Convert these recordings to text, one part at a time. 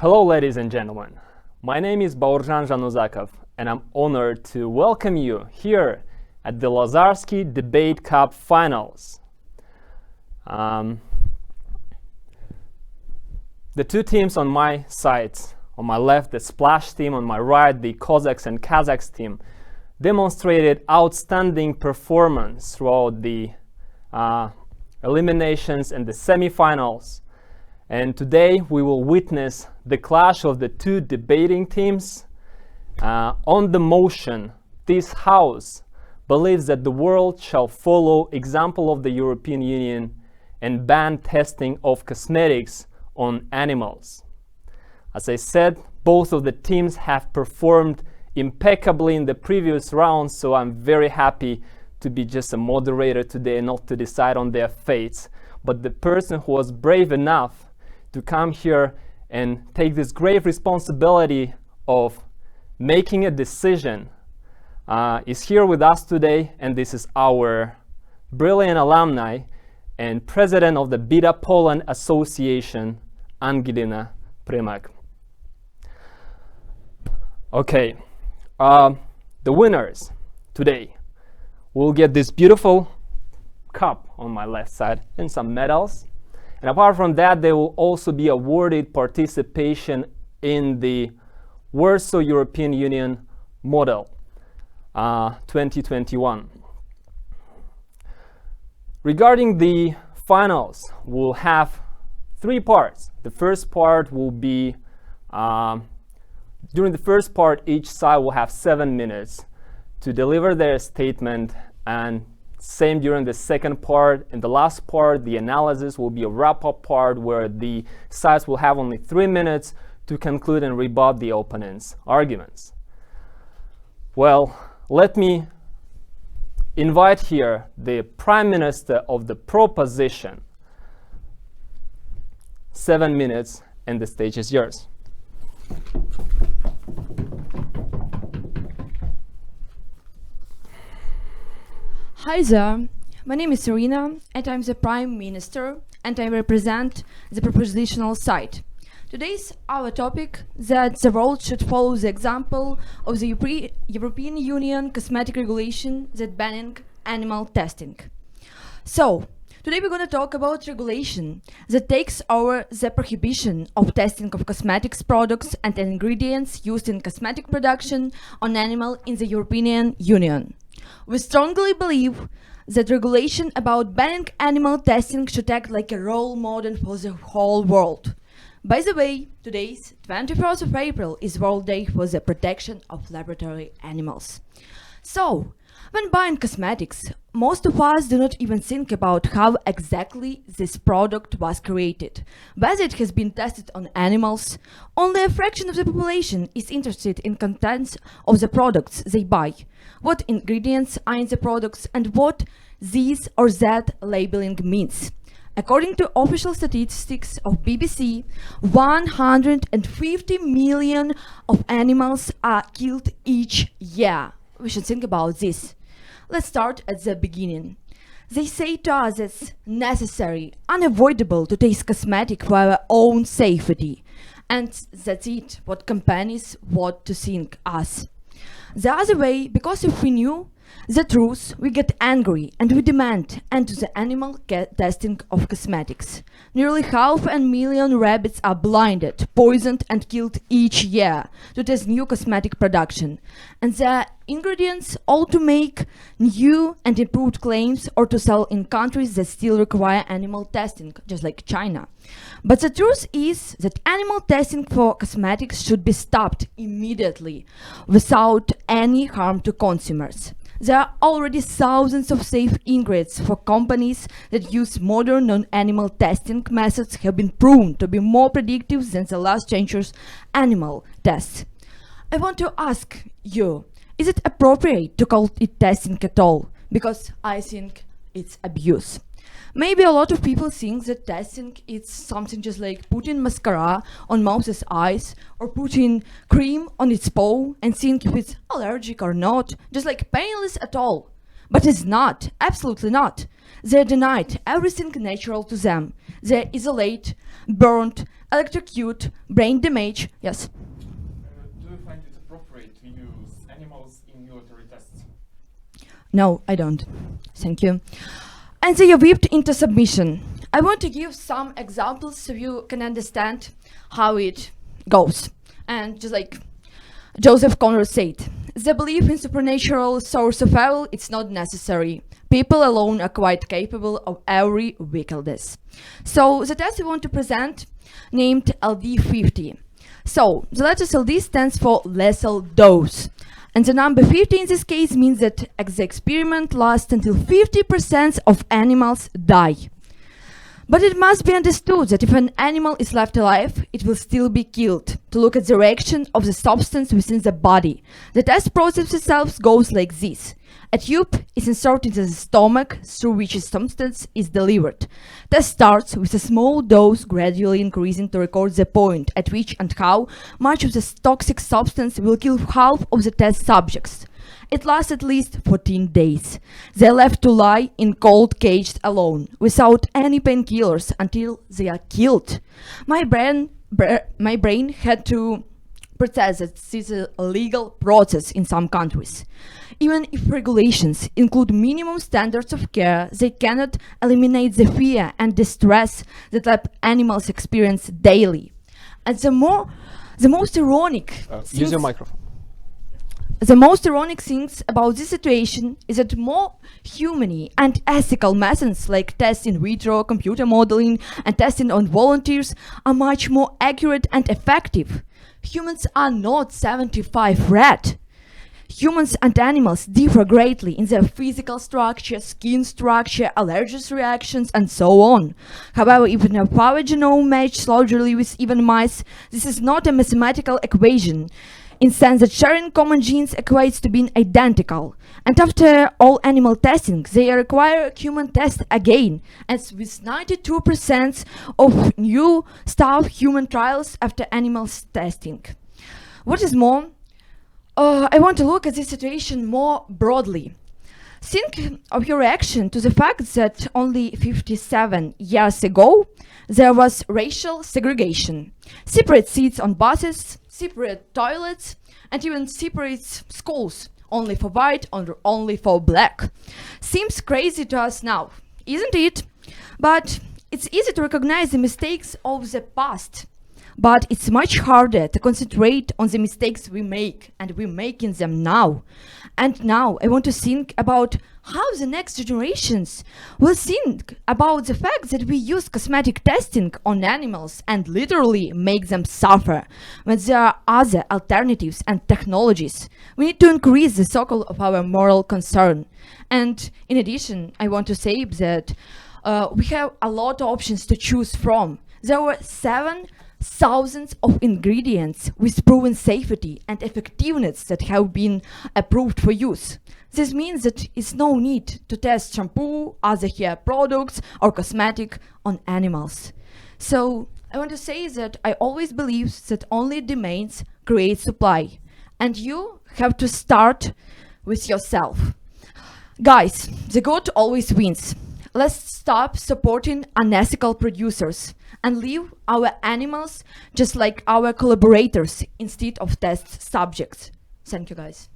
Hello, ladies and gentlemen. My name is Baurjan Januzakov, and I'm honored to welcome you here at the Lazarski Debate Cup Finals. The two teams on my side, on my left, the Splash team, on my right, the Cossacks and Kazakhs team, demonstrated outstanding performance throughout the eliminations and the semifinals. And today we will witness the clash of the two debating teams. On the motion, this House believes that the world shall follow example of the European Union and ban testing of cosmetics on animals. As I said, both of the teams have performed impeccably in the previous rounds, so I'm very happy to be just a moderator today and not to decide on their fates. But the person who was brave enough to come here and take this grave responsibility of making a decision is here with us today, and this is our brilliant alumni and president of the Beta Poland Association, Angelina Primak. Okay, the winners today will get this beautiful cup on my left side and some medals. And apart from that, they will also be awarded participation in the Warsaw European Union Model 2021. Regarding the finals, we'll have three parts. The first part will be, during the first part, each side will have 7 minutes to deliver their statement, and same during the second part. In the last part, the analysis will be a wrap-up part where the sides will have only 3 minutes to conclude and rebut the opponent's arguments. Well, let me invite here the Prime Minister of the proposition. 7 minutes, and the stage is yours. Hi there, my name is Irina and I'm the Prime Minister and I represent the propositional side. Today's our topic that the world should follow the example of the European Union cosmetic regulation that banning animal testing. So, today we're going to talk about regulation that takes over the prohibition of testing of cosmetics products and ingredients used in cosmetic production on animals in the European Union. We strongly believe that regulation about banning animal testing should act like a role model for the whole world. By the way, today's 21st of April is World Day for the Protection of Laboratory Animals. So, when buying cosmetics, most of us do not even think about how exactly this product was created, whether it has been tested on animals. Only a fraction of the population is interested in contents of the products they buy, what ingredients are in the products, and what this or that labeling means. According to official statistics of BBC, 150 million of animals are killed each year. We should think about this. Let's start at the beginning. They say to us it's necessary, unavoidable to taste cosmetic for our own safety. And that's it, what companies want to think us. The other way, because if we knew the truth, we get angry and we demand end to the animal testing of cosmetics. Nearly 500,000 rabbits are blinded, poisoned and killed each year to test new cosmetic production. And the ingredients all to make new and improved claims or to sell in countries that still require animal testing, just like China. But the truth is that animal testing for cosmetics should be stopped immediately without any harm to consumers. There are already thousands of safe ingredients for companies that use modern non-animal testing methods have been proven to be more predictive than the last century's animal tests. I want to ask you, is it appropriate to call it testing at all? Because I think it's abuse. Maybe a lot of people think that testing is something just like putting mascara on mouse's eyes or putting cream on its paw and seeing if it's allergic or not, just like painless at all. But it's not, absolutely not. They're denied everything natural to them. They're isolate, burned, electrocute, brain damage. Yes? Do you find it appropriate to use animals in military tests? No, I don't. Thank you. And they are whipped into submission. I want to give some examples so you can understand how it goes. And just like Joseph Conrad said, the belief in supernatural source of evil, it's not necessary. People alone are quite capable of every wickedness. So the test we want to present, named LD50. So the letter LD stands for lethal dose. And the number 50 in this case means that the experiment lasts until 50% of animals die. But it must be understood that if an animal is left alive, it will still be killed. To look at the reaction of the substance within the body. The test process itself goes like this. A tube is inserted into the stomach through which the substance is delivered. Test starts with a small dose gradually increasing to record the point at which and how much of the toxic substance will kill half of the test subjects. It lasts at least 14 days. They are left to lie in cold cage alone, without any painkillers until they are killed. My brain had to protest that this is a legal process in some countries. Even if regulations include minimum standards of care, they cannot eliminate the fear and distress that animals experience daily. And the most ironic Use your microphone. The most ironic things about this situation is that more humane and ethical methods like tests in vitro, computer modeling, and testing on volunteers are much more accurate and effective. Humans are not 75 red. Humans and animals differ greatly in their physical structure, skin structure, allergic reactions, and so on. However, even if our genome matches largely with even mice, this is not a mathematical equation. In sense that sharing common genes equates to being identical. And after all animal testing, they require a human test again, as with 92% of new start human trials after animal testing. What is more, I want to look at this situation more broadly. Think of your reaction to the fact that only 57 years ago there was racial segregation, separate seats on buses, separate toilets, and even separate schools, only for white or only for black. Seems crazy to us now, isn't it? But it's easy to recognize the mistakes of the past. But it's much harder to concentrate on the mistakes we make, and we're making them now. And now I want to think about how the next generations will think about the fact that we use cosmetic testing on animals and literally make them suffer when there are other alternatives and technologies. We need to increase the circle of our moral concern. And in addition, I want to say that we have a lot of options to choose from. There were 7,000 of ingredients with proven safety and effectiveness that have been approved for use. This means that it's no need to test shampoo, other hair products, or cosmetic on animals. So I want to say that I always believe that only demands create supply, and you have to start with yourself. Guys, the good always wins. Let's stop supporting unethical producers and leave our animals just like our collaborators instead of test subjects. Thank you, guys.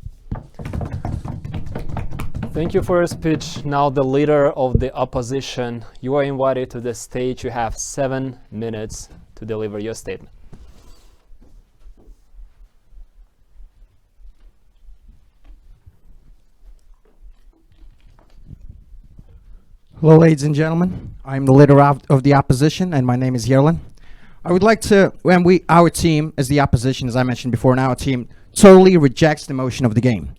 Thank you for your speech. Now the leader of the opposition, you are invited to the stage. You have 7 minutes to deliver your statement. Hello, ladies and gentlemen. I'm the leader of the opposition, and my name is Yerlin. I would like to, our team, as the opposition, as I mentioned before, and our team totally rejects the motion of the game.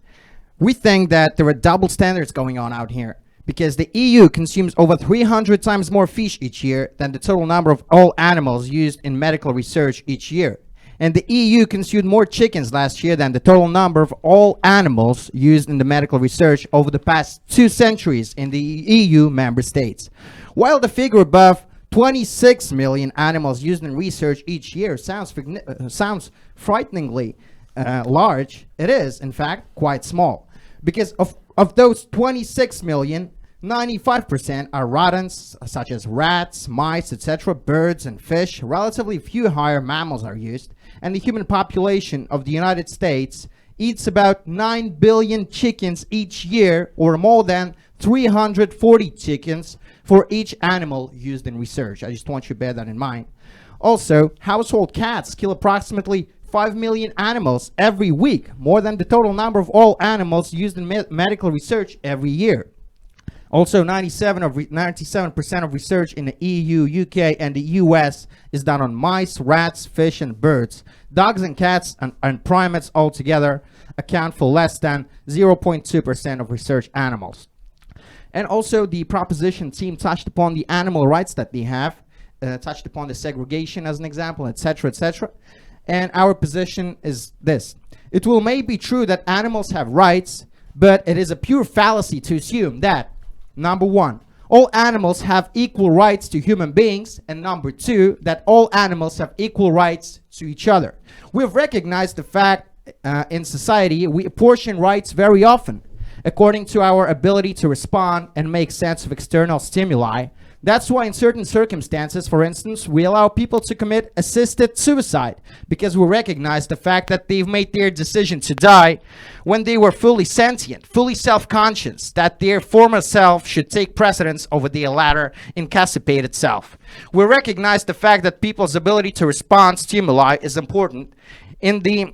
We think that there are double standards going on out here because the EU consumes over 300 times more fish each year than the total number of all animals used in medical research each year. And the EU consumed more chickens last year than the total number of all animals used in the medical research over the past 2 centuries in the EU member states. While the figure above 26 million animals used in research each year sounds frighteningly large, it is, in fact, quite small. Because Of those 26 million, 95% are rodents, such as rats, mice, etc., birds, and fish. Relatively few higher mammals are used, and the human population of the United States eats about 9 billion chickens each year, or more than 340 chickens for each animal used in research. I just want you to bear that in mind. Also, household cats kill approximately 5 million animals every week, more than the total number of all animals used in medical research every year. Also, 97% of research in the EU, UK, and the US is done on mice, rats, fish, and birds. Dogs and cats and primates altogether account for less than 0.2% of research animals. And also, the proposition team touched upon the animal rights that they have, touched upon the segregation as an example, etc., etc. And our position is this. It will may be true that animals have rights, but it is a pure fallacy to assume that, number one, all animals have equal rights to human beings, and number two, that all animals have equal rights to each other. We've recognized the fact in society we apportion rights very often according to our ability to respond and make sense of external stimuli. That's why in certain circumstances, for instance, we allow people to commit assisted suicide, because we recognize the fact that they've made their decision to die when they were fully sentient, fully self-conscious, that their former self should take precedence over their latter incapacitated self. We recognize the fact that people's ability to respond to stimuli is important in the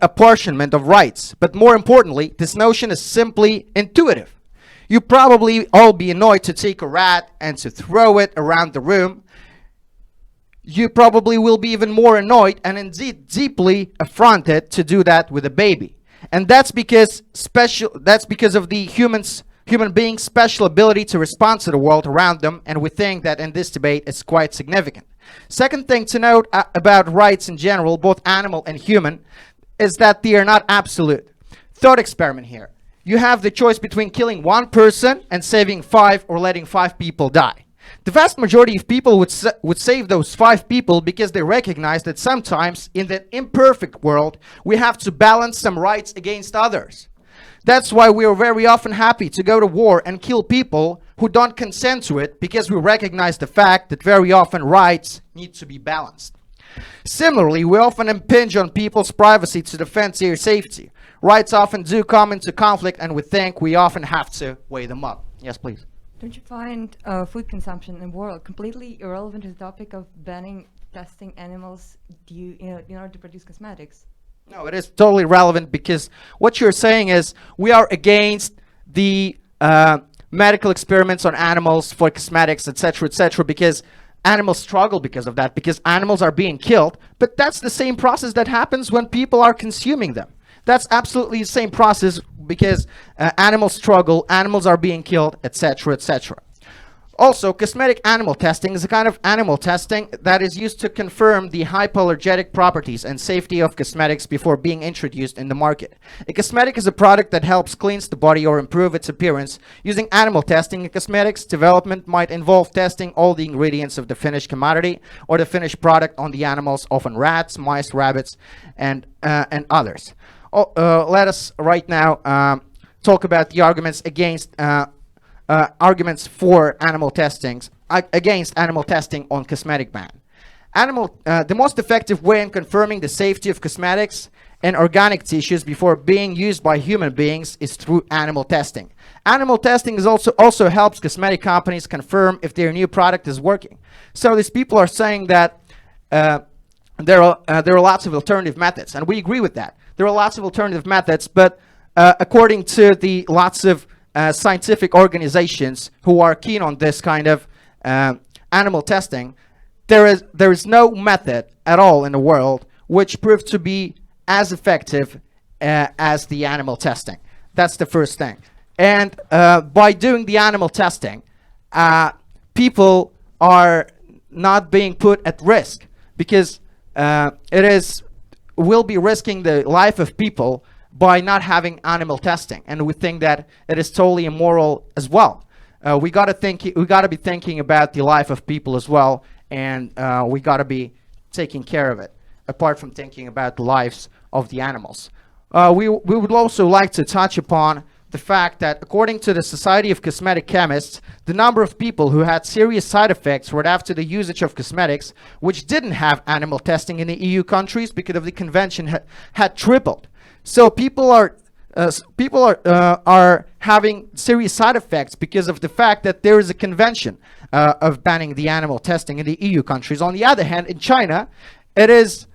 apportionment of rights. But more importantly, this notion is simply intuitive. You probably all be annoyed to take a rat and to throw it around the room. You probably will be even more annoyed and indeed deeply affronted to do that with a baby. And that's because of the human being's special ability to respond to the world around them, and we think that in this debate it's quite significant. Second thing to note about rights in general, both animal and human, is that they are not absolute. Thought experiment here. You have the choice between killing one person and saving 5, or letting 5 people die. The vast majority of people would save those 5 people because they recognize that sometimes in that imperfect world we have to balance some rights against others. That's why we are very often happy to go to war and kill people who don't consent to it, because we recognize the fact that very often rights need to be balanced. Similarly, we often impinge on people's privacy to defend their safety. Rights often do come into conflict, and we think we often have to weigh them up. Yes, please. Don't you find food consumption in the world completely irrelevant to the topic of banning testing animals in order to produce cosmetics? No, it is totally relevant, because what you're saying is we are against the medical experiments on animals for cosmetics, etc., because animals struggle because of that, because animals are being killed. But that's the same process that happens when people are consuming them. That's absolutely the same process, because animals struggle, animals are being killed, etc., etc. Also, cosmetic animal testing is a kind of animal testing that is used to confirm the hypoallergenic properties and safety of cosmetics before being introduced in the market. A cosmetic is a product that helps cleanse the body or improve its appearance. Using animal testing in cosmetics development might involve testing all the ingredients of the finished commodity or the finished product on the animals, often rats, mice, rabbits, and others. Let us right now talk about the arguments against arguments for animal testings against animal testing on cosmetic ban. The most effective way in confirming the safety of cosmetics and organic tissues before being used by human beings is through animal testing. Animal testing is also helps cosmetic companies confirm if their new product is working. So these people are saying that there are lots of alternative methods, and we agree with that. There are lots of alternative methods, but according to the lots of scientific organizations who are keen on this kind of animal testing, there is no method at all in the world which proved to be as effective as the animal testing. That's the first thing. And by doing the animal testing, people are not being put at risk, because will be risking the life of people by not having animal testing, and we think that it is totally immoral as well. We got to be thinking about the life of people as well, and we got to be taking care of it, apart from thinking about the lives of the animals. we would also like to touch upon the fact that according to the Society of Cosmetic Chemists, the number of people who had serious side effects right after the usage of cosmetics, which didn't have animal testing in the EU countries because of the convention, had tripled. So people are having serious side effects because of the fact that there is a convention of banning the animal testing in the EU countries. On the other hand, in China, it is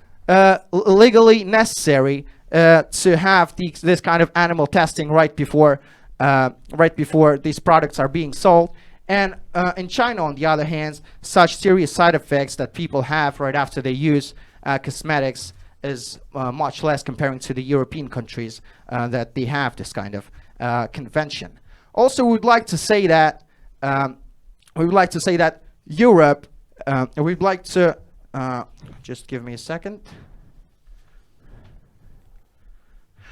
legally necessary to have this kind of animal testing right before these products are being sold. And in China, on the other hand, such serious side effects that people have right after they use cosmetics is much less comparing to the European countries that they have this kind of convention. Also, we'd like to say that Europe. We'd like to just give me a second.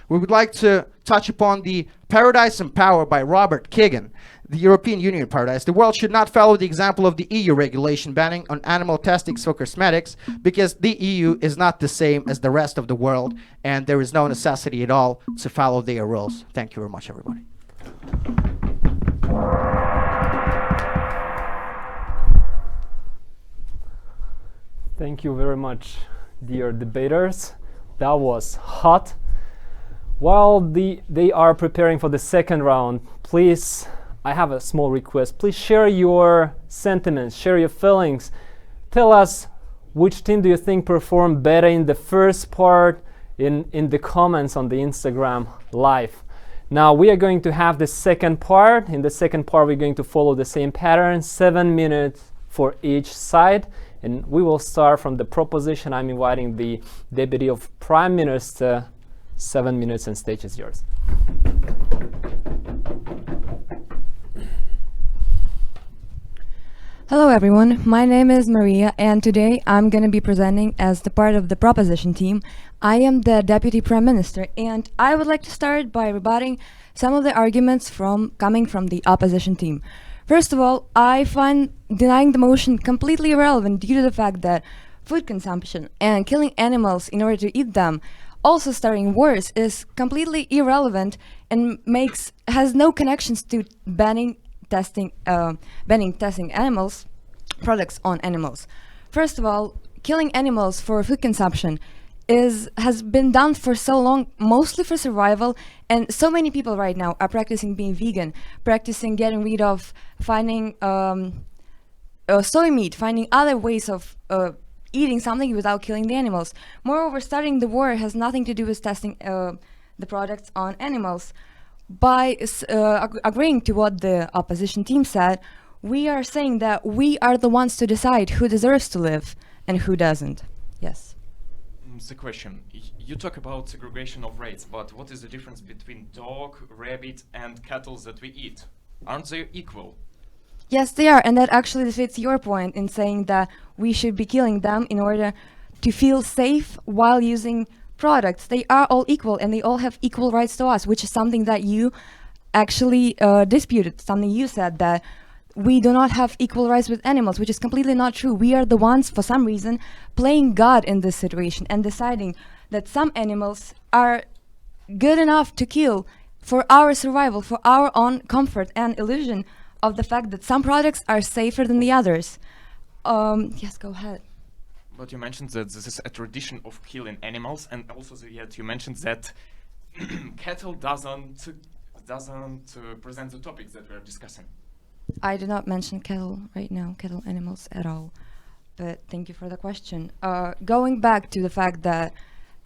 We would like to touch upon the Paradise and Power by Robert Kagan, the European Union Paradise. The world should not follow the example of the EU regulation banning on animal testing for cosmetics, because the EU is not the same as the rest of the world, and there is no necessity at all to follow their rules. Thank you very much, everybody. Thank you very much, dear debaters. That was hot. While they are preparing for the second round, please, I have a small request. Please share your sentiments, share your feelings. Tell us which team do you think performed better in the first part in the comments on the Instagram live. Now we are going to have the second part. In the second part, we're going to follow the same pattern, 7 minutes for each side. And we will start from the proposition. I'm inviting the Deputy of Prime Minister. 7 minutes and stage is yours. Hello everyone, my name is Maria and today I'm going to be presenting as the part of the proposition team. I am the Deputy Prime Minister and I would like to start by rebutting some of the arguments coming from the opposition team. First of all, I find denying the motion completely irrelevant due to the fact that food consumption and killing animals in order to eat them, also starting wars, is completely irrelevant and has no connections to banning testing animals, products on animals. First of all, killing animals for food consumption has been done for so long, mostly for survival, and so many people right now are practicing being vegan, practicing getting rid of finding soy meat, finding other ways of eating something without killing the animals. Moreover, starting the war has nothing to do with testing the products on animals. By agreeing to what the opposition team said, we are saying that we are the ones to decide who deserves to live and who doesn't. Yes. The question, you talk about segregation of race, but what is the difference between dog, rabbit and cattle that we eat? Aren't they equal? Yes, they are, and that actually defeats your point in saying that we should be killing them in order to feel safe while using products. They are all equal and they all have equal rights to us, which is something that you actually disputed, something you said, that we do not have equal rights with animals, which is completely not true. We are the ones, for some reason, playing God in this situation and deciding that some animals are good enough to kill for our survival, for our own comfort and illusion of the fact that some products are safer than the others. Yes, go ahead. But you mentioned that this is a tradition of killing animals, and also yet you mentioned that cattle doesn't present the topics that we're discussing. I did not mention cattle right now, cattle animals at all. But thank you for the question. Going back to the fact that,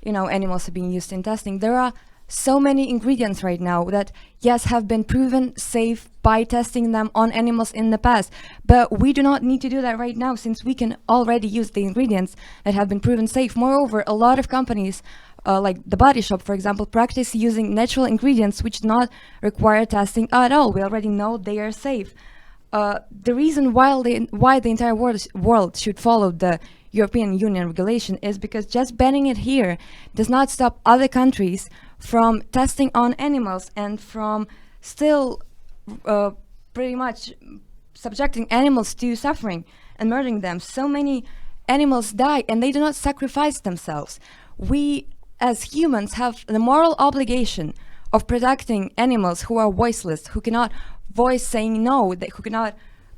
animals are being used in testing, there are so many ingredients right now that, yes, have been proven safe by testing them on animals in the past. But we do not need to do that right now, since we can already use the ingredients that have been proven safe. Moreover, a lot of companies, like the Body Shop, for example, practice using natural ingredients which do not require testing at all. We already know they are safe. The reason why the entire world should follow the European Union regulation is because just banning it here does not stop other countries from testing on animals and from still pretty much subjecting animals to suffering and murdering them. So many animals die and they do not sacrifice themselves. We as humans, have the moral obligation of protecting animals who are voiceless, who cannot voice saying no, who cannot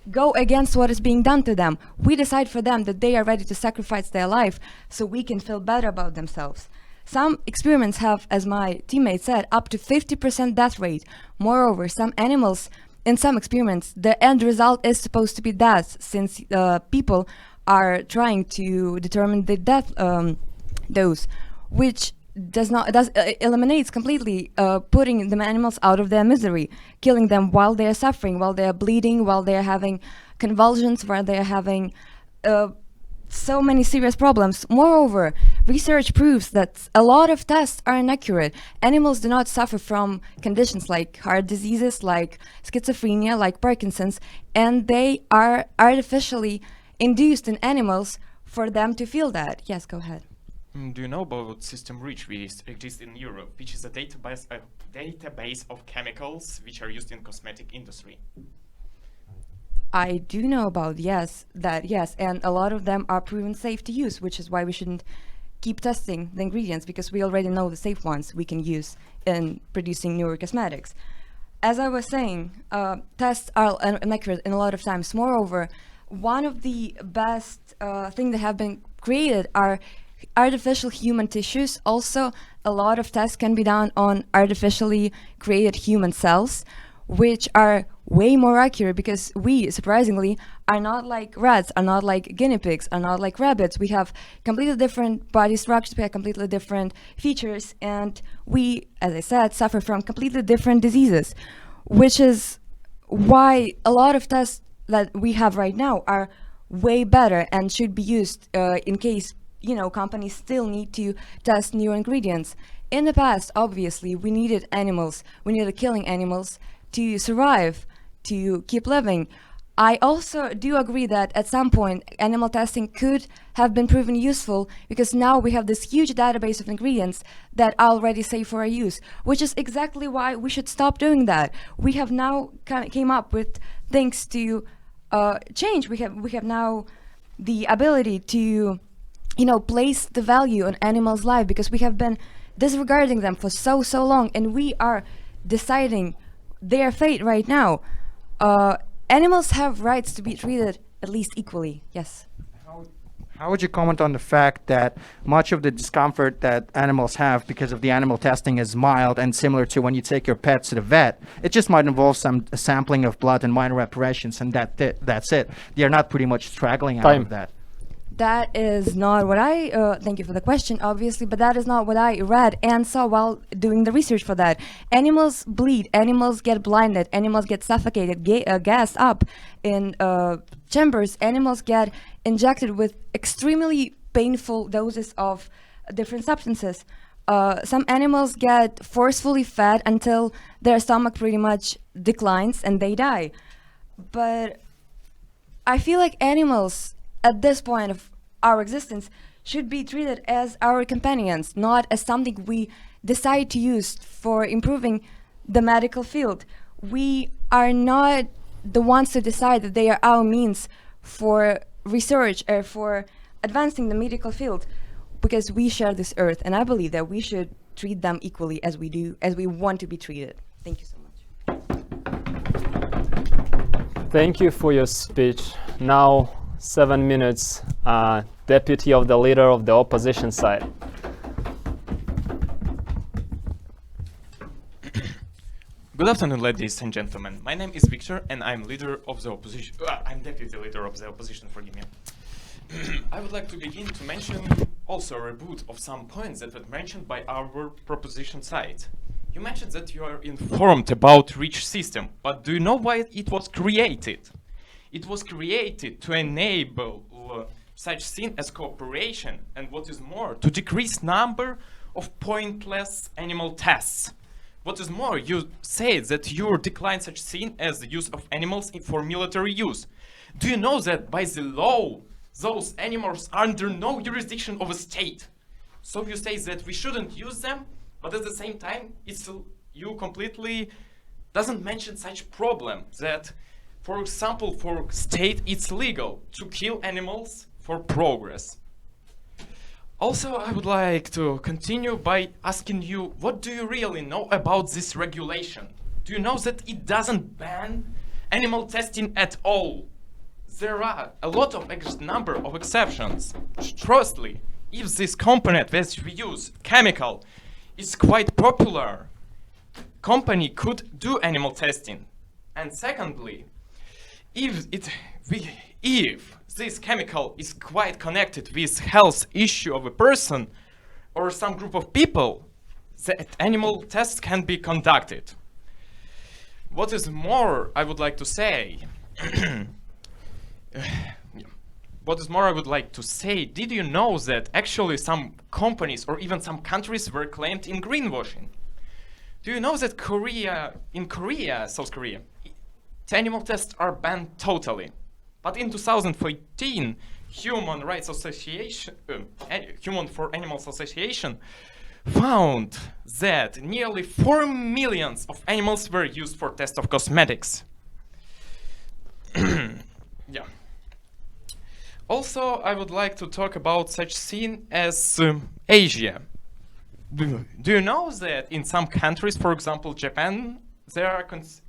go against what is being done to them. We decide for them that they are ready to sacrifice their life so we can feel better about themselves. Some experiments have, as my teammate said, up to 50% death rate. Moreover, some animals, in some experiments, the end result is supposed to be death, since people are trying to determine the death dose, which eliminates completely putting the animals out of their misery, killing them while they are suffering, while they are bleeding, while they are having convulsions, while they are having so many serious problems. Moreover, research proves that a lot of tests are inaccurate. Animals do not suffer from conditions like heart diseases, like schizophrenia, like Parkinson's, and they are artificially induced in animals for them to feel that. Yes, go ahead. Do you know about System Reach, which exists in Europe, which is a database of chemicals which are used in cosmetic industry? I do know about yes, and a lot of them are proven safe to use, which is why we shouldn't keep testing the ingredients, because we already know the safe ones we can use in producing newer cosmetics. As I was saying, tests are inaccurate in a lot of times. Moreover, one of the best things that have been created are artificial human tissues. Also, a lot of tests can be done on artificially created human cells, which are way more accurate, because we, surprisingly, are not like rats, are not like guinea pigs, are not like rabbits. We have completely different body structures, we have completely different features, and we, as I said, suffer from completely different diseases, which is why a lot of tests that we have right now are way better and should be used in case, companies still need to test new ingredients. In the past, obviously, we needed killing animals to survive, to keep living. I also do agree that at some point animal testing could have been proven useful, because now we have this huge database of ingredients that are already safe for our use, which is exactly why we should stop doing that. We have now came up with things to change. We have now the ability to place the value on animals' life, because we have been disregarding them for so long, and we are deciding their fate right now. Animals have rights to be treated at least equally. Yes. How would you comment on the fact that much of the discomfort that animals have because of the animal testing is mild and similar to when you take your pets to the vet? It just might involve some sampling of blood and minor reparations, and that's it. They are not pretty much struggling out of that. That is not what thank you for the question, obviously, but that is not what I read and saw while doing the research for that. Animals bleed, animals get blinded, animals get suffocated, gassed up in chambers, animals get injected with extremely painful doses of different substances. Some animals get forcefully fed until their stomach pretty much declines and they die. But I feel like animals, at this point of our existence, should be treated as our companions, not as something we decide to use for improving the medical field. We are not the ones to decide that they are our means for research or for advancing the medical field, because we share this earth, and I believe that we should treat them equally as we want to be treated. Thank you so much. Thank you for your speech. Now, 7 minutes, deputy of the leader of the opposition side. Good afternoon, ladies and gentlemen. My name is Victor, and I'm leader of the opposition. I'm deputy leader of the opposition. Forgive me. I would like to begin to mention also a reboot of some points that were mentioned by our proposition side. You mentioned that you are informed about REACH system, but do you know why it was created? It was created to enable such thing as cooperation, and what is more, to decrease number of pointless animal tests. What is more, you say that you decline such thing as the use of animals for military use. Do you know that by the law, those animals are under no jurisdiction of a state? So you say that we shouldn't use them, but at the same time, you completely doesn't mention such problem that, for example, for state, it's legal to kill animals for progress. Also, I would like to continue by asking you, what do you really know about this regulation? Do you know that it doesn't ban animal testing at all? There are a lot of number of exceptions. Firstly, if this component that we use, chemical, is quite popular, company could do animal testing. And secondly, if this chemical is quite connected with health issue of a person or some group of people, that animal tests can be conducted. What is more, I would like to say, did you know that actually some companies or even some countries were claimed in greenwashing? Do you know that South Korea, animal tests are banned totally? But in 2014, Human for Animals Association found that nearly 4 million of animals were used for test of cosmetics. Yeah. Also, I would like to talk about such scene as Asia. Do you know that in some countries, for example Japan,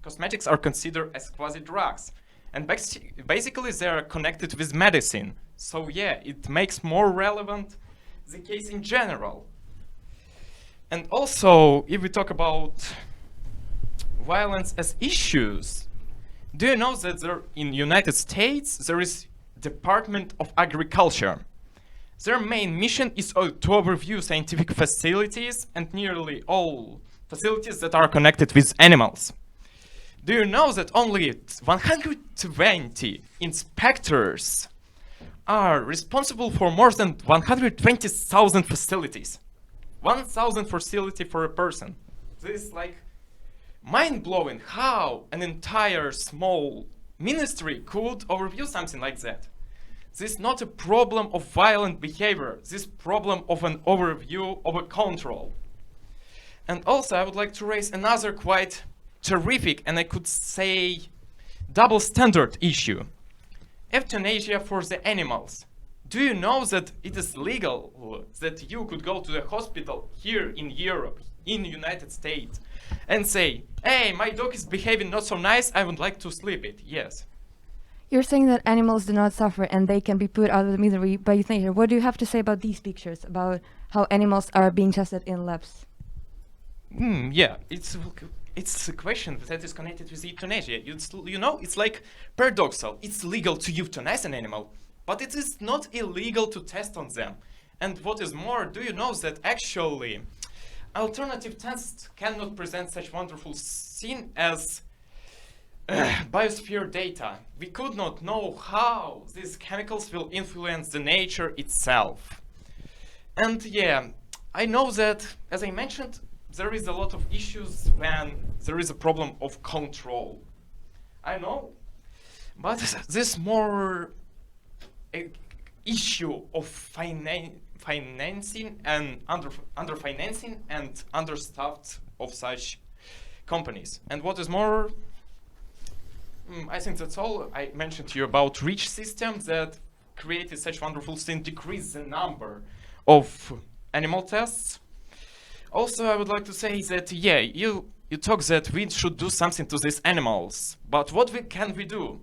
cosmetics are considered as quasi-drugs, and basically they are connected with medicine. So yeah, it makes more relevant the case in general. And also, if we talk about violence as issues, do you know that in United States there is Department of Agriculture? Their main mission is to overview scientific facilities and nearly all facilities that are connected with animals. Do you know that only 120 inspectors are responsible for more than 120,000 facilities? 1,000 facility for a person. This is like mind-blowing how an entire small ministry could overview something like that. This is not a problem of violent behavior. This is problem of an overview of a control. And also I would like to raise another quite terrific and I could say double standard issue. Euthanasia for the animals. Do you know that it is legal that you could go to the hospital here in Europe, in the United States, and say, hey, my dog is behaving not so nice, I would like to sleep it, yes. You're saying that animals do not suffer and they can be put out of the misery by euthanasia. What do you have to say about these pictures, about how animals are being tested in labs? Yeah, it's a question that is connected with euthanasia. You know, it's like paradoxal. It's legal to euthanize an animal, but it is not illegal to test on them. And what is more, do you know that actually alternative tests cannot present such wonderful scene as biosphere data? We could not know how these chemicals will influence the nature itself. And yeah, I know that, as I mentioned, there is a lot of issues when there is a problem of control. I know, but this more issue of financing and underfinancing and understaffed of such companies. And what is more, I think that's all. I mentioned to you about REACH system that created such wonderful thing, decrease the number of animal tests. Also, I would like to say that, yeah, you talk that we should do something to these animals, but what can we do?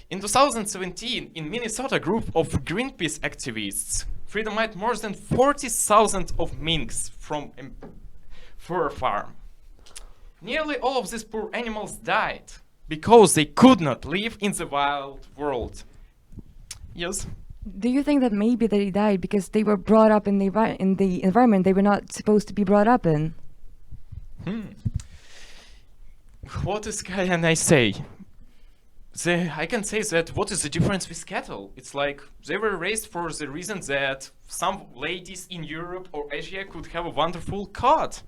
In 2017, in Minnesota, a group of Greenpeace activists freedomized more than 40,000 of minks from a fur farm. Nearly all of these poor animals died because they could not live in the wild world. Yes? Do you think that maybe they died because they were brought up in the environment they were not supposed to be brought up in? What can I say? I can say that what is the difference with cattle? It's like they were raised for the reason that some ladies in Europe or Asia could have a wonderful cat,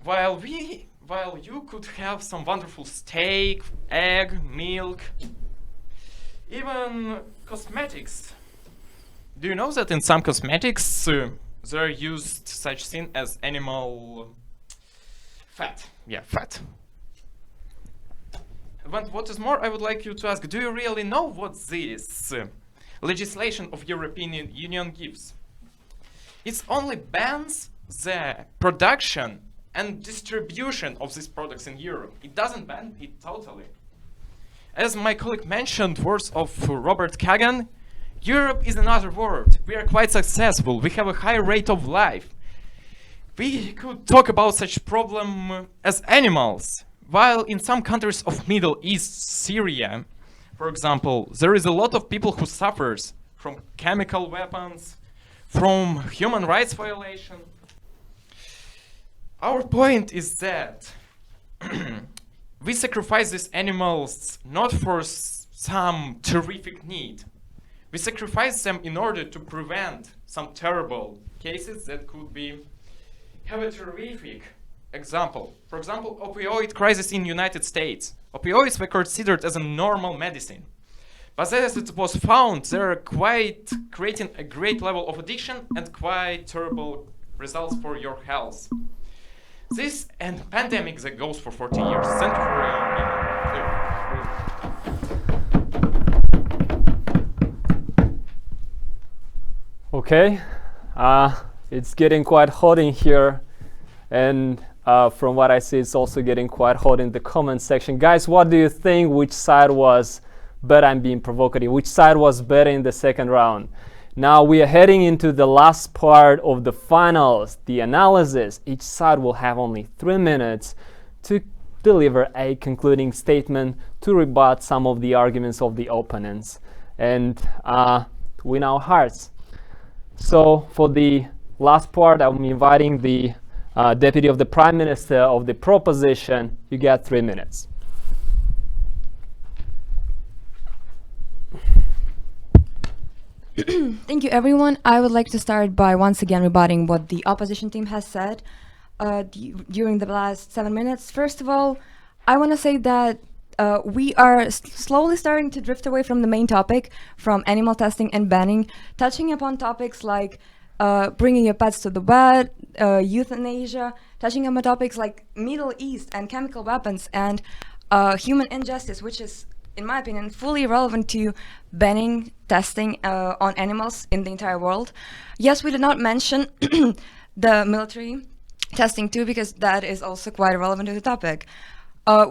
while you could have some wonderful steak, egg, milk, even cosmetics. Do you know that in some cosmetics there are used such thing as animal fat? Yeah, fat. But what is more, I would like you to ask, do you really know what this legislation of European Union gives? It only bans the production and distribution of these products in Europe. It doesn't ban it totally. As my colleague mentioned, words of Robert Kagan, Europe is another world. We are quite successful. We have a high rate of life. We could talk about such problem as animals. While in some countries of Middle East, Syria, for example, there is a lot of people who suffers from chemical weapons, from human rights violation. Our point is that we sacrifice these animals not for some terrific need. We sacrifice them in order to prevent some terrible cases that could be have a terrific example. For example, opioid crisis in United States. Opioids were considered as a normal medicine. But as it was found, they are quite creating a great level of addiction and quite terrible results for your health. This and pandemic that goes for 40 years. Thank you for Okay, it's getting quite hot in here, and from what I see, it's also getting quite hot in the comment section. Guys, what do you think? Which side was better? I'm being provocative. Which side was better in the second round? Now we are heading into the last part of the finals, the analysis. Each side will have only 3 minutes to deliver a concluding statement to rebut some of the arguments of the opponents and win our hearts. So for the last part, I'm inviting the Deputy of the Prime Minister of the proposition. You get 3 minutes. Thank you, everyone. I would like to start by once again rebutting what the opposition team has said during the last 7 minutes. First of all, I want to say that we are slowly starting to drift away from the main topic, from animal testing and banning, touching upon topics like bringing your pets to the vet, euthanasia, touching upon topics like Middle East and chemical weapons and human injustice, which is, in my opinion, fully relevant to banning testing on animals in the entire world. Yes, we did not mention the military testing too, because that is also quite relevant to the topic.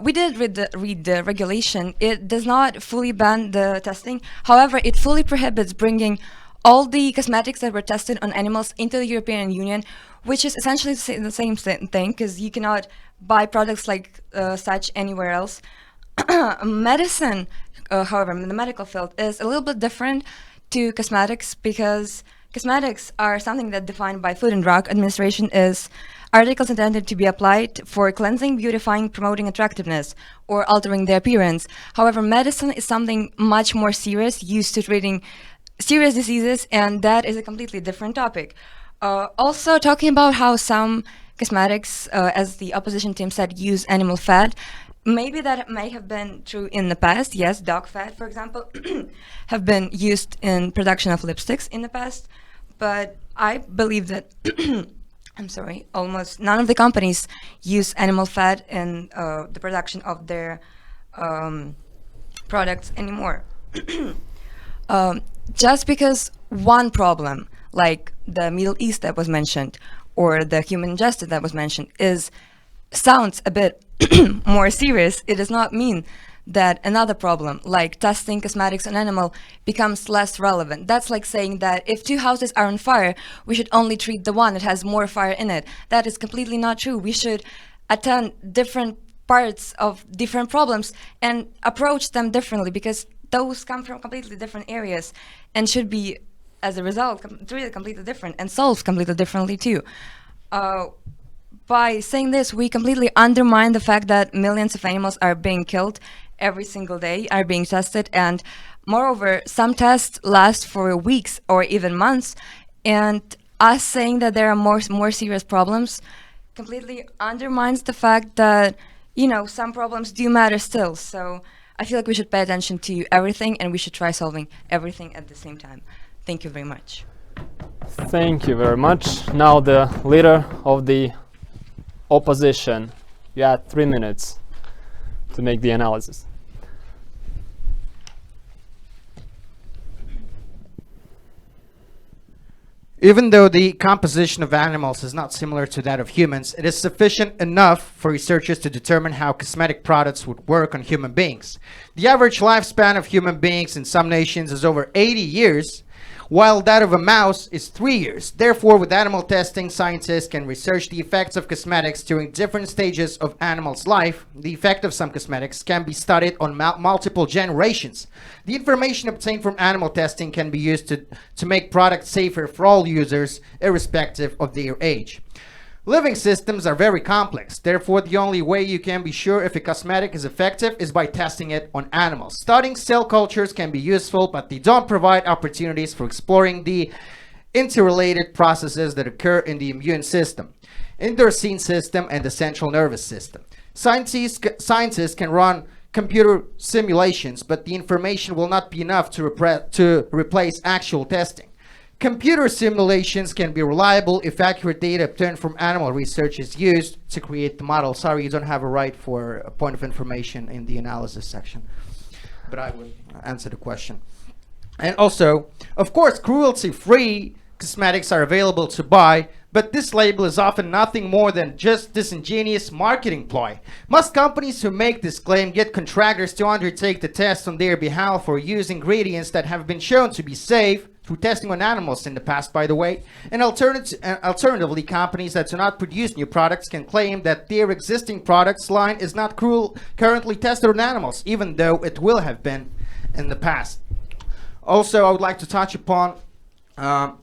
We did read the regulation. It does not fully ban the testing. However, it fully prohibits bringing all the cosmetics that were tested on animals into the European Union, which is essentially the same thing, because you cannot buy products like such anywhere else. Medicine, however, in the medical field, is a little bit different to cosmetics, because cosmetics are something that defined by Food and Drug Administration is articles intended to be applied for cleansing, beautifying, promoting attractiveness, or altering their appearance. However, medicine is something much more serious, used to treating serious diseases, and that is a completely different topic. Also, talking about how some cosmetics, as the opposition team said, use animal fat. Maybe that may have been true in the past. Yes, dog fat, for example, have been used in production of lipsticks in the past. But I believe that, I'm sorry, almost none of the companies use animal fat in the production of their products anymore. Just because one problem, like the Middle East that was mentioned, or the human injustice that was mentioned, sounds a bit more serious, it does not mean that another problem, like testing cosmetics on animal, becomes less relevant. That's like saying that if 2 houses are on fire, we should only treat the one that has more fire in it. That is completely not true. We should attend different parts of different problems and approach them differently, because those come from completely different areas and should be, as a result, treated completely different and solved completely differently too. By saying this, we completely undermine the fact that millions of animals are being killed every single day, are being tested, and moreover, some tests last for weeks or even months, and us saying that there are more serious problems completely undermines the fact that, you know, some problems do matter still. So I feel like we should pay attention to everything, and we should try solving everything at the same time. Thank you very much. Thank you very much. Now the leader of the opposition, you had 3 minutes to make the analysis. Even though the composition of animals is not similar to that of humans, it is sufficient enough for researchers to determine how cosmetic products would work on human beings. The average lifespan of human beings in some nations is over 80 years, while that of a mouse is 3 years. Therefore, with animal testing, scientists can research the effects of cosmetics during different stages of animals' life. The effect of some cosmetics can be studied on multiple generations. The information obtained from animal testing can be used to make products safer for all users, irrespective of their age. Living systems are very complex. Therefore, the only way you can be sure if a cosmetic is effective is by testing it on animals. Studying cell cultures can be useful, but they don't provide opportunities for exploring the interrelated processes that occur in the immune system, endocrine system, and the central nervous system. Scientists can run computer simulations, but the information will not be enough to replace actual testing. Computer simulations can be reliable if accurate data obtained from animal research is used to create the model. Sorry, you don't have a right for a point of information in the analysis section, but I will answer the question. And also, of course, cruelty-free cosmetics are available to buy, but this label is often nothing more than just disingenuous marketing ploy. Most companies who make this claim get contractors to undertake the test on their behalf or use ingredients that have been shown to be safe through testing on animals in the past, by the way. And alternatively, companies that do not produce new products can claim that their existing products line is not currently tested on animals, even though it will have been in the past. Also, I would like to touch upon the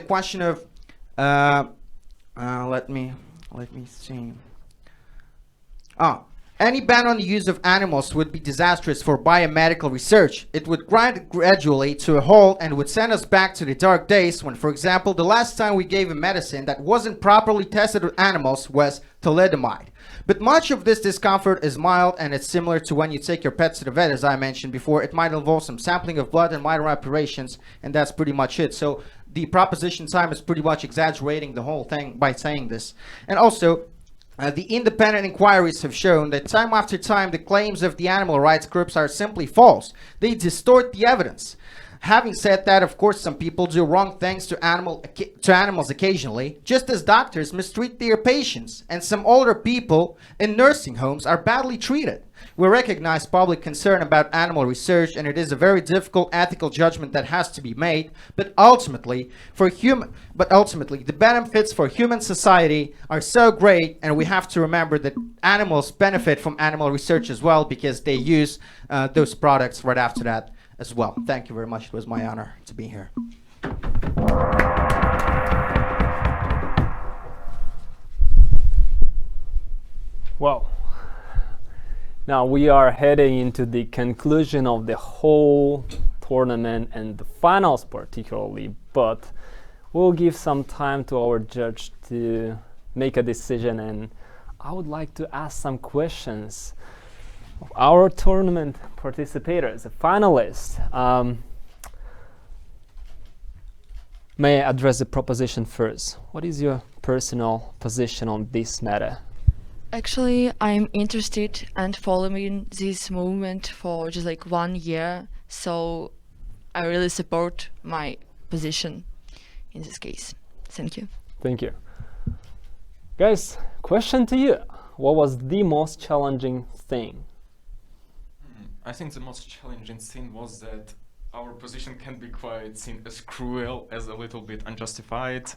question of let me see. Any ban on the use of animals would be disastrous for biomedical research. It would grind gradually to a halt and would send us back to the dark days when, for example, the last time we gave a medicine that wasn't properly tested on animals was thalidomide. But much of this discomfort is mild, and it's similar to when you take your pets to the vet, as I mentioned before. It might involve some sampling of blood and minor operations, and that's pretty much it. So the proposition time is pretty much exaggerating the whole thing by saying this. And also, the independent inquiries have shown that time after time the claims of the animal rights groups are simply false. They distort the evidence. Having said that, of course, some people do wrong things to animals occasionally, just as doctors mistreat their patients, and some older people in nursing homes are badly treated. We recognize public concern about animal research, and it is a very difficult ethical judgment that has to be made. But ultimately, the benefits for human society are so great, and we have to remember that animals benefit from animal research as well, because they use those products right after that as well. Thank you very much. It was my honor to be here. Well, now we are heading into the conclusion of the whole tournament and the finals particularly, but we'll give some time to our judge to make a decision, and I would like to ask some questions of our tournament participators, the finalists. May I address the proposition first? What is your personal position on this matter? Actually, I'm interested and following this movement for just like 1 year, so I really support my position in this case. Thank you. Thank you. Guys, question to you. What was the most challenging thing? I think the most challenging thing was that our position can be quite seen as cruel, as a little bit unjustified.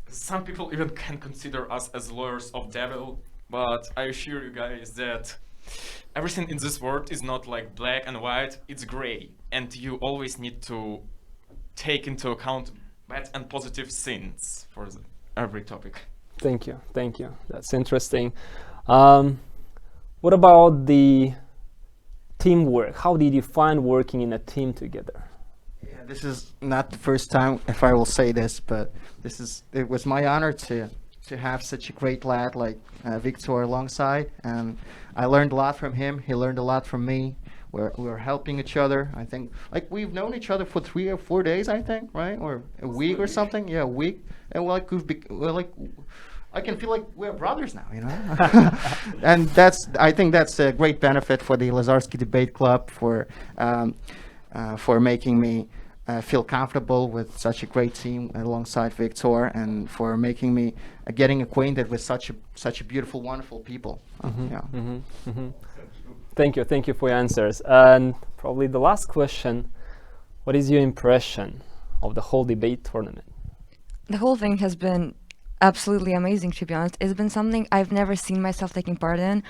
Some people even can consider us as lawyers of devil, but I assure you guys that everything in this world is not like black and white, it's gray, and you always need to take into account bad and positive things for every topic. Thank you, thank you. That's interesting. What about the teamwork? How did you find working in a team together? Yeah, this is not the first time, if I will say this, but it was my honor to have such a great lad like Victor alongside, and I learned a lot from him. He learned a lot from me. We're helping each other. I think like we've known each other for 3 or 4 days, I think, right, or a week or something. Yeah, a week, and we're like I can feel like we're brothers now, you know. And I think that's a great benefit for the Lazarski Debate Club for making me feel comfortable with such a great team alongside Victor, and for making me getting acquainted with such a beautiful, wonderful people. Yeah. Thank you for your answers. And probably the last question, what is your impression of the whole debate tournament? The whole thing has been absolutely amazing, to be honest. It's been something I've never seen myself taking part in,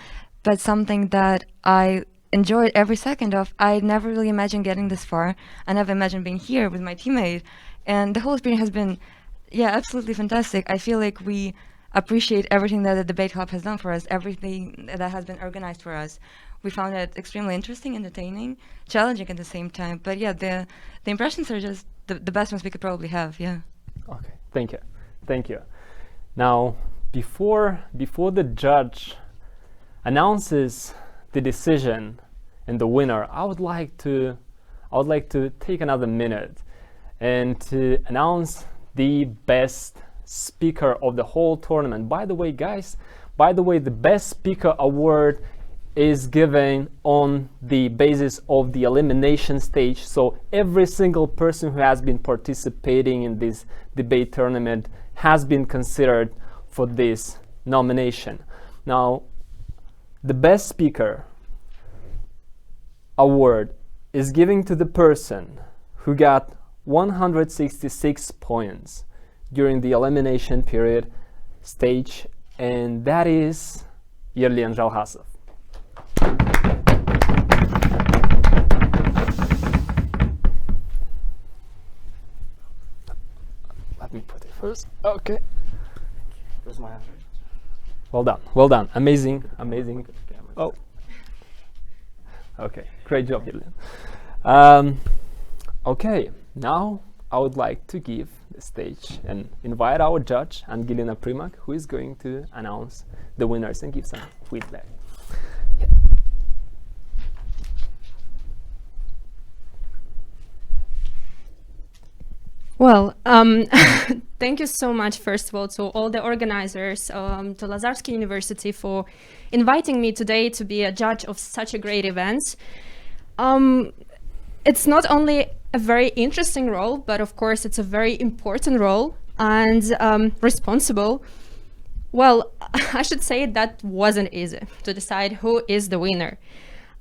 but something that I enjoyed every second of. I never really imagined getting this far. I never imagined being here with my teammate. And the whole experience has been, yeah, absolutely fantastic. I feel like we appreciate everything that the Debate Club has done for us, everything that has been organized for us. We found it extremely interesting, entertaining, challenging at the same time. But yeah, the impressions are just the best ones we could probably have, yeah. Okay, thank you. Now, before the judge announces the decision and the winner, I would like to take another minute and to announce the best speaker of the whole tournament. By the way, guys, the best speaker award is given on the basis of the elimination stage. So every single person who has been participating in this debate tournament has been considered for this nomination. Now, the best speaker award is given to the person who got 166 points during the elimination period stage, and that is Yerlian Zhalhasov. Let me put it first. Okay. That's my answer. Well done. Amazing. Oh. Okay, great job, Yerlian. Okay, now I would like to give the stage and invite our judge, Angelina Primak, who is going to announce the winners and give some feedback. Yeah. Well, thank you so much, first of all, to all the organizers, to Lazarski University for inviting me today to be a judge of such a great event. It's not only a very interesting role, but of course it's a very important role and responsible. Well, I should say that wasn't easy to decide who is the winner.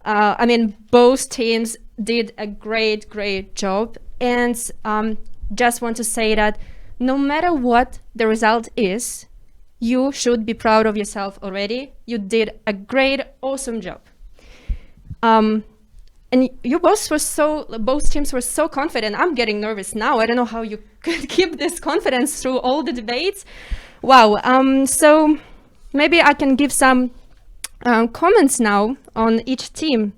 I mean, both teams did a great job, and just want to say that no matter what the result is, you should be proud of yourself already. You did a great, awesome job. And you both teams were so confident. I'm getting nervous now. I don't know how you could keep this confidence through all the debates. Wow. So maybe I can give some comments now on each team.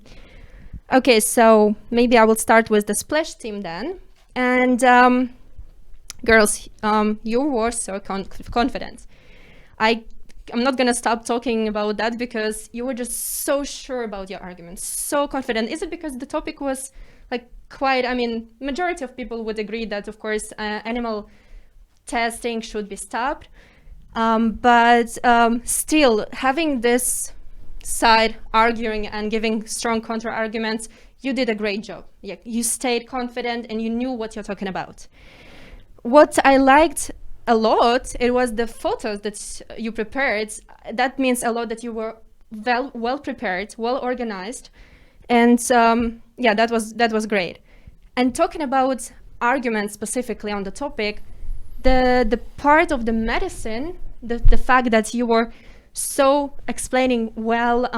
Okay, so maybe I will start with the Splash team then. And girls, you were so confident. I'm not gonna stop talking about that because you were just so sure about your arguments, so confident. Is it because the topic was like quite, I mean, majority of people would agree that of course animal testing should be stopped. But still having this side arguing and giving strong counter arguments, you did a great job. Yeah, you stayed confident and you knew what you're talking about. What I liked a lot, it was the photos that you prepared. That means a lot that you were well prepared, well organized, and yeah, that was great. And talking about arguments specifically on the topic, the part of the medicine, the fact that you were so explaining well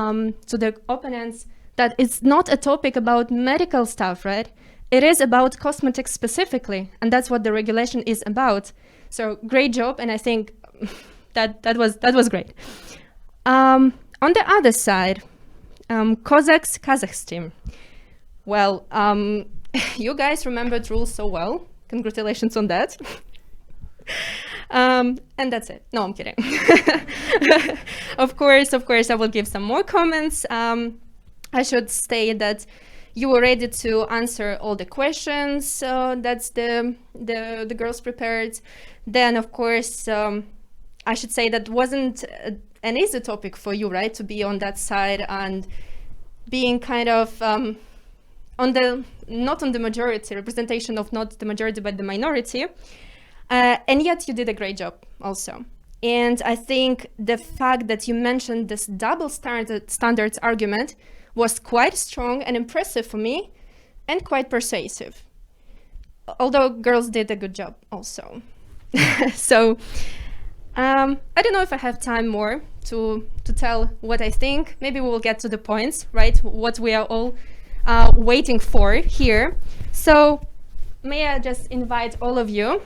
to the opponents that it's not a topic about medical stuff, right? It is about cosmetics specifically, and that's what the regulation is about. So great job, and I think that was great. On the other side, Kazakh's team. Well, you guys remembered rules so well. Congratulations on that. And that's it. No, I'm kidding. Of course, I will give some more comments. I should state that you were ready to answer all the questions that's the girls prepared. Then, of course, I should say that wasn't an easy topic for you, right? To be on that side and being kind of on the not on the majority representation of not the majority but the minority, and yet you did a great job also. And I think the fact that you mentioned this double standards argument was quite strong and impressive for me, and quite persuasive. Although girls did a good job also. So I don't know if I have time more to tell what I think. Maybe we'll get to the points, right? What we are all waiting for here. So may I just invite all of you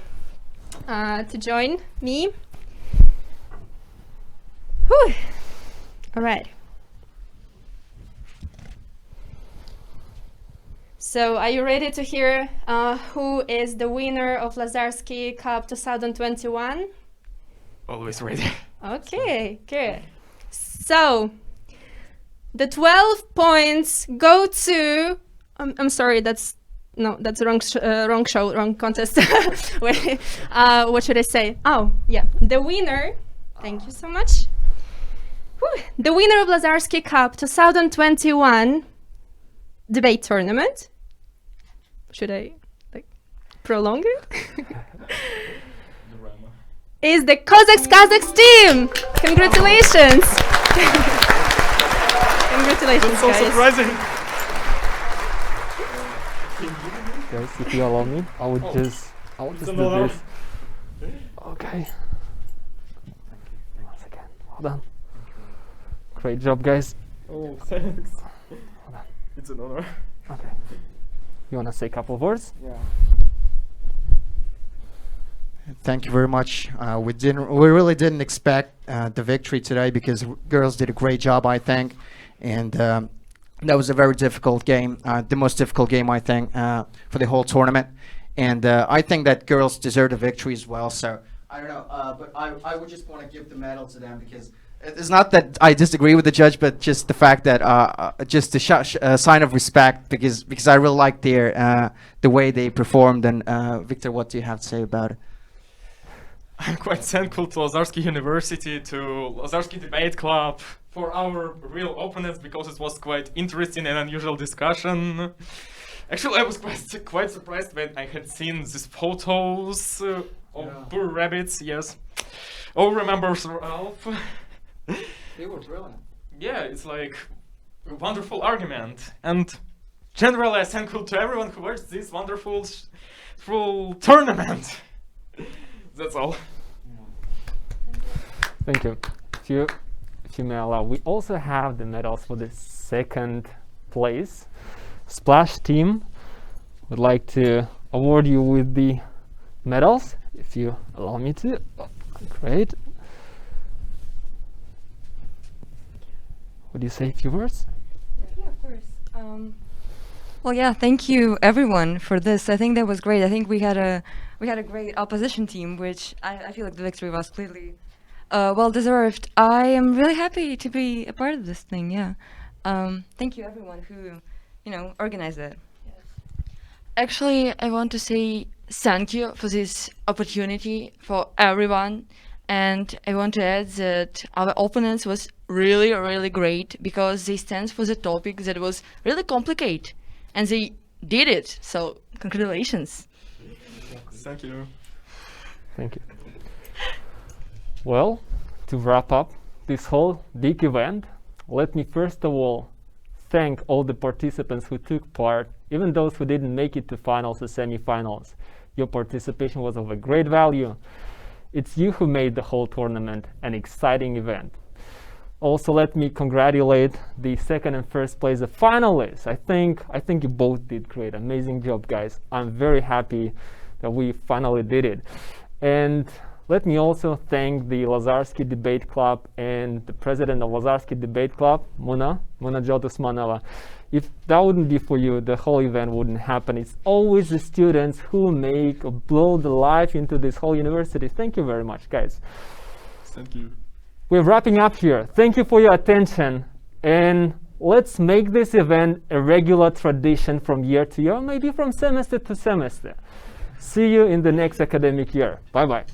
to join me. Whew. All right. So are you ready to hear who is the winner of Lazarski Cup 2021? Always ready. Okay, good. So the 12 points go to. I'm sorry, that's wrong show, wrong contest. Wait, what should I say? Oh, yeah, the winner. Thank you so much. Whew. The winner of Lazarski Cup 2021 debate tournament. Should I prolong it? Is the Kazakhs team. Congratulations. Congratulations, That's so guys. surprising. Guys, if you allow me, I would just do this. Okay. Once again, well done. Great job, guys. Oh, thanks. It's an honor. Okay. You wanna say a couple of words? Yeah. Thank you very much. We really didn't expect the victory today because girls did a great job, I think, and that was a very difficult game, the most difficult game I think for the whole tournament, and I think that girls deserve a victory as well. So I don't know, but I would just want to give the medal to them because it's not that I disagree with the judge, but just the fact that just a sign of respect because I really like their the way they performed. And Victor, what do you have to say about it? I'm quite thankful to Lazarski University, to Lazarski Debate Club, for our real openness, because it was quite interesting and unusual discussion. Actually, I was quite surprised when I had seen these photos of poor rabbits, yes. Oh, remembers Ralph. They were brilliant. Yeah, it's like a wonderful argument. And generally, I'm thankful to everyone who watched this wonderful full tournament. That's all. Thank you. If you may allow, we also have the medals for the second place. Splash team would like to award you with the medals, if you allow me to. Oh, great. Would you say a few words? Yeah, of course. Well, yeah, thank you everyone for this. I think that was great. I think we had a great opposition team, which I feel like the victory was clearly well deserved. I am really happy to be a part of this thing. Yeah. Thank you everyone who, organized it. Actually, I want to say thank you for this opportunity for everyone. And I want to add that our opponents was really, really great because they stand for the topic that was really complicated. And they did it. So, congratulations. Thank you. Thank you. Well, to wrap up this whole big event, let me first of all thank all the participants who took part, even those who didn't make it to finals or semi-finals. Your participation was of a great value. It's you who made the whole tournament an exciting event. Also, let me congratulate the second and first place of finalists. I think you both did great. Amazing job, guys. I'm very happy that we finally did it. And let me also thank the Lazarski Debate Club and the president of Lazarski Debate Club, Muna Jotusmanova. If that wouldn't be for you, the whole event wouldn't happen. It's always the students who make or blow the life into this whole university. Thank you very much, guys. Thank you. We're wrapping up here. Thank you for your attention. And let's make this event a regular tradition from year to year, maybe from semester to semester. See you in the next academic year. Bye-bye.